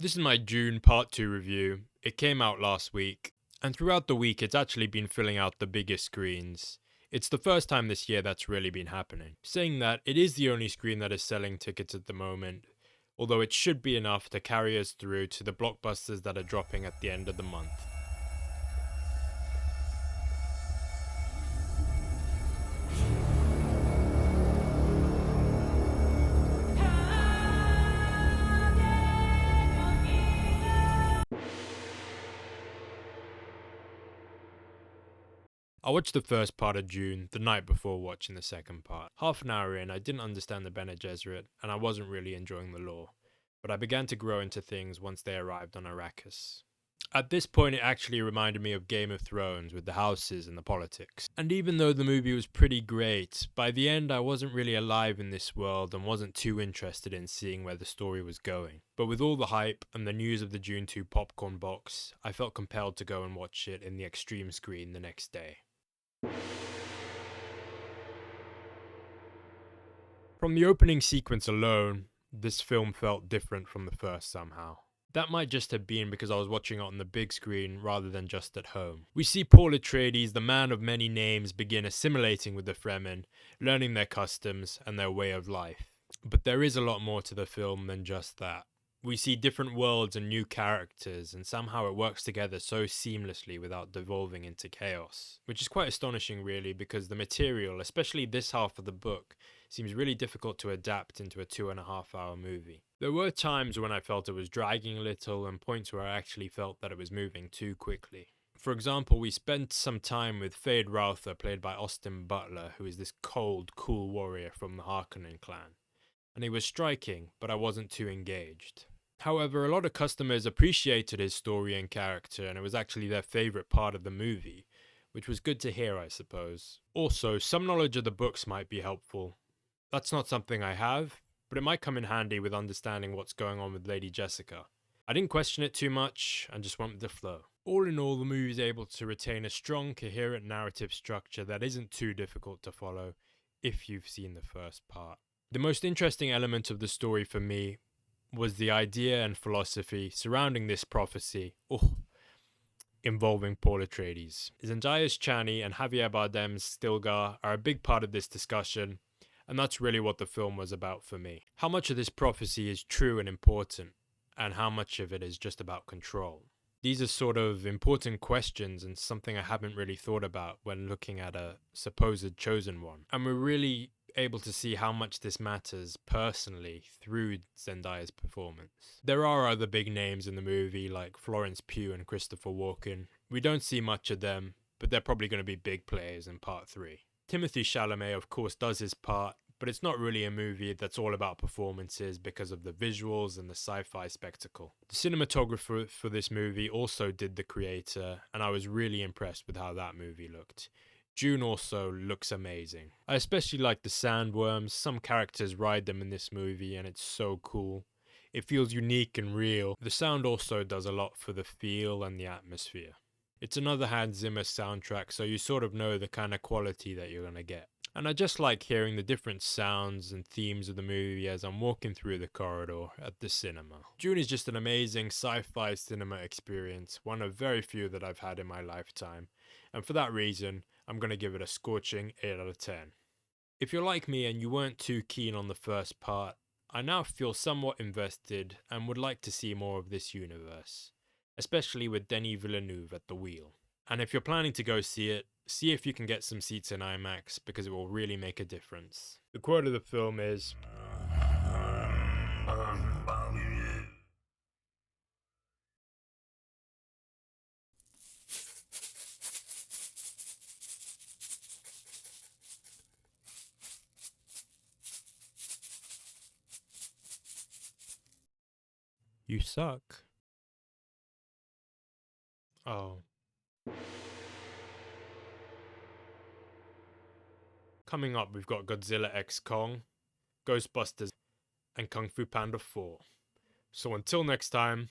This is my Dune Part 2 review. It came out last week, and throughout the week it's actually been filling out the biggest screens. It's the first time this year that's really been happening. Saying that, it is the only screen that is selling tickets at the moment, although it should be enough to carry us through to the blockbusters that are dropping at the end of the month. I watched the first part of Dune the night before watching the second part. Half an hour in, I didn't understand the Bene Gesserit, and I wasn't really enjoying the lore, but I began to grow into things once they arrived on Arrakis. At this point, it actually reminded me of Game of Thrones with the houses and the politics. And even though the movie was pretty great, by the end I wasn't really alive in this world and wasn't too interested in seeing where the story was going. But with all the hype and the news of the Dune 2 popcorn box, I felt compelled to go and watch it in the extreme screen the next day. From the opening sequence alone, this film felt different from the first somehow. That might just have been because I was watching it on the big screen rather than just at home. We see Paul Atreides, the man of many names, begin assimilating with the Fremen, learning their customs and their way of life. But there is a lot more to the film than just that. We see different worlds and new characters, and somehow it works together so seamlessly without devolving into chaos. Which is quite astonishing really, because the material, especially this half of the book, seems really difficult to adapt into a 2.5 hour movie. There were times when I felt it was dragging a little, and points where I actually felt that it was moving too quickly. For example, we spent some time with Fade Routher, played by Austin Butler, who is this cold, cool warrior from the Harkonnen clan. And he was striking, but I wasn't too engaged. However, a lot of customers appreciated his story and character, and it was actually their favourite part of the movie, which was good to hear, I suppose. Also, some knowledge of the books might be helpful. That's not something I have, but it might come in handy with understanding what's going on with Lady Jessica. I didn't question it too much, and just went with the flow. All in all, the movie is able to retain a strong, coherent narrative structure that isn't too difficult to follow, if you've seen the first part. The most interesting element of the story for me was the idea and philosophy surrounding this prophecy, involving Paul Atreides. Zendaya's Chani and Javier Bardem's Stilgar are a big part of this discussion, and that's really what the film was about for me. How much of this prophecy is true and important, and how much of it is just about control? These are sort of important questions and something I haven't really thought about when looking at a supposed chosen one. And we're really able to see how much this matters personally through Zendaya's performance. There are other big names in the movie like Florence Pugh and Christopher Walken. We don't see much of them, but they're probably going to be big players in part 3. Timothée Chalamet of course does his part, but it's not really a movie that's all about performances because of the visuals and the sci-fi spectacle. The cinematographer for this movie also did The Creator, and I was really impressed with how that movie looked. Dune also looks amazing. I especially like the sandworms. Some characters ride them in this movie and it's so cool. It feels unique and real. The sound also does a lot for the feel and the atmosphere. It's another Hans Zimmer soundtrack, so you sort of know the kind of quality that you're gonna get. And I just like hearing the different sounds and themes of the movie as I'm walking through the corridor at the cinema. Dune is just an amazing sci-fi cinema experience, one of very few that I've had in my lifetime, and for that reason, I'm going to give it a scorching 8 out of 10. If you're like me and you weren't too keen on the first part, I now feel somewhat invested and would like to see more of this universe, especially with Denis Villeneuve at the wheel. And if you're planning to go see it, see if you can get some seats in IMAX because it will really make a difference. The quote of the film is, "You suck." Oh. Coming up, we've got Godzilla x Kong, Ghostbusters, and Kung Fu Panda 4. So until next time,